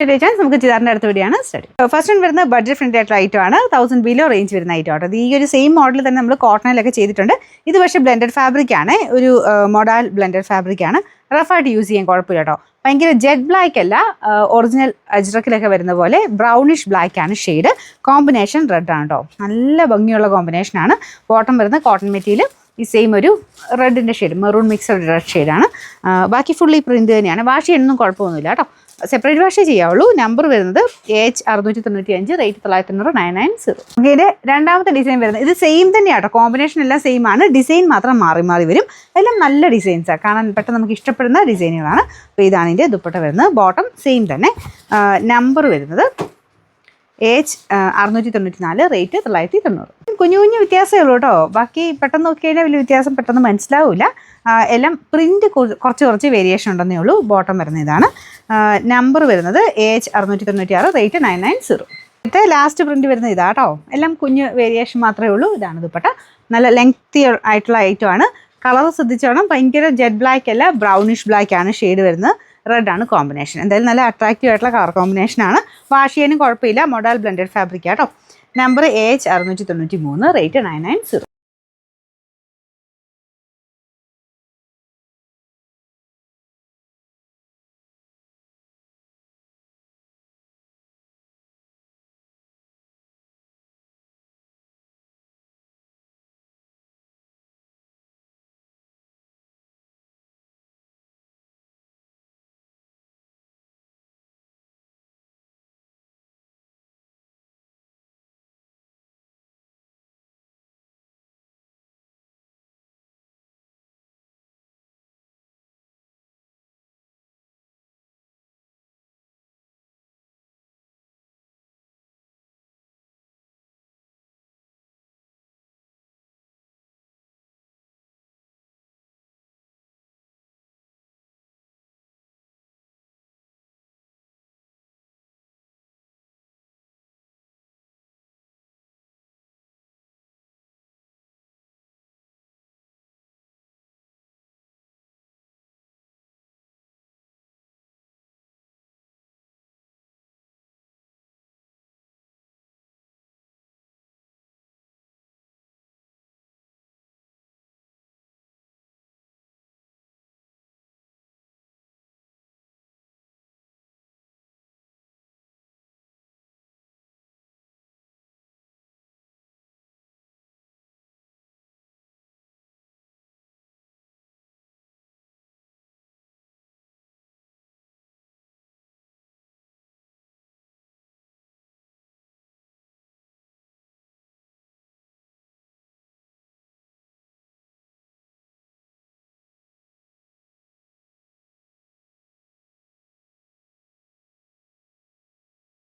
നമുക്ക് ചിതാറിൻ്റെ അടുത്ത വീഡിയോ ആണ് സ്റ്റഡി. ഫസ്റ്റ് വൺ വരുന്നത് ബഡ്ജറ്റ് ഫ്രണ്ട്ലി ആയിട്ടുള്ള ഐറ്റം ആണ്. 1000 ബിലോ റേഞ്ച് വരുന്ന ഐറ്റം ആണ്. ഈ ഒരു സെയിം മോഡൽ തന്നെ നമ്മൾ കോട്ടണിലൊക്കെ ചെയ്തിട്ടുണ്ട്. ഇത് പക്ഷേ ബ്ലെൻഡഡ് ഫാബ്രിക് ആണ്, ഒരു മൊഡാൽ ബ്ലെൻഡഡ് ഫാബ്രിക് ആണ്. റഫായിട്ട് യൂസ് ചെയ്യാൻ കുഴപ്പമില്ല കേട്ടോ. ഭയങ്കര ജെറ്റ് ബ്ലാക്ക് അല്ല, ഒറിജിനൽ അജ്രക്കിലൊക്കെ വരുന്ന പോലെ ബ്രൗണിഷ് ബ്ലാക്ക് ആണ് ഷെയ്ഡ്. കോമ്പിനേഷൻ റെഡ് ആണ് കേട്ടോ, നല്ല ഭംഗിയുള്ള കോമ്പിനേഷനാണ്. ബോട്ടം വരുന്ന കോട്ടൺ മെറ്റീരിയൽ, ഈ സെയിം ഒരു റെഡിൻ്റെ ഷെയ്ഡ്, മെറൂൺ മിക്സഡ് റെഡ് ഷെയ്ഡാണ്. ബാക്കി ഫുള്ളി പ്രിൻറ്റ് തന്നെയാണ്. വാഷ് ചെയ്യണമെന്നും കുഴപ്പമൊന്നുമില്ല കേട്ടോ, സെപ്പറേറ്റ് വാഷേ ചെയ്യാവുള്ളൂ. നമ്പർ വരുന്നത് H695, റേറ്റ് 990. ഇതിൻ്റെ രണ്ടാമത്തെ ഡിസൈൻ വരുന്നത് ഇത് സെയിം തന്നെയാണ് കേട്ടോ, കോമ്പിനേഷൻ എല്ലാം സെയിം ആണ്, ഡിസൈൻ മാത്രം മാറി മാറി വരും. എല്ലാം നല്ല ഡിസൈൻസാണ്, കാണാൻ പെട്ടെന്ന് നമുക്ക് ഇഷ്ടപ്പെടുന്ന ഡിസൈനുകളാണ്. അപ്പോൾ ഇതാണ് ഇതിൻ്റെ ദുപ്പട്ട വരുന്നത്. ബോട്ടം സെയിം തന്നെ. നമ്പർ വരുന്നത് H694, റേറ്റ് 990. കുഞ്ഞു കുഞ്ഞു വ്യത്യാസമേ ഉള്ളൂ കേട്ടോ, ബാക്കി പെട്ടെന്ന് നോക്കി കഴിഞ്ഞാൽ വലിയ വ്യത്യാസം പെട്ടെന്ന് മനസ്സിലാവില്ല. എല്ലാം പ്രിൻറ്റ് കുറച്ച് വേരിയേഷൻ ഉണ്ടെന്നേ ഉള്ളൂ. ബോട്ടം വരുന്ന ഇതാണ്. നമ്പർ വരുന്നത് H696, റേറ്റ് 990. ഇത്തെ ലാസ്റ്റ് പ്രിൻറ്റ് വരുന്നത് ഇതാ കേട്ടോ, എല്ലാം കുഞ്ഞ് വേരിയേഷൻ മാത്രമേ ഉള്ളൂ. ഇതാണ് ദുപ്പട്ട, നല്ല ലെങ്തി ആയിട്ടുള്ള ഐറ്റം ആണ്. കളർ ശ്രദ്ധിച്ചോണം, ഭയങ്കര ജെറ്റ് ബ്ലാക്ക് അല്ല, ബ്രൗണിഷ് ബ്ലാക്ക് ആണ് ഷെയ്ഡ് വരുന്നത്. റെഡ് ആണ് കോമ്പിനേഷൻ. എന്തായാലും നല്ല അട്രാക്റ്റീവ് ആയിട്ടുള്ള കളർ കോമ്പിനേഷനാണ്. വാഷ് ചെയ്യാനും കുഴപ്പമില്ല, മൊഡാൽ ബ്ലെൻഡഡ് ഫാബ്രിക് ആട്ടോ. Number H693, rate 990.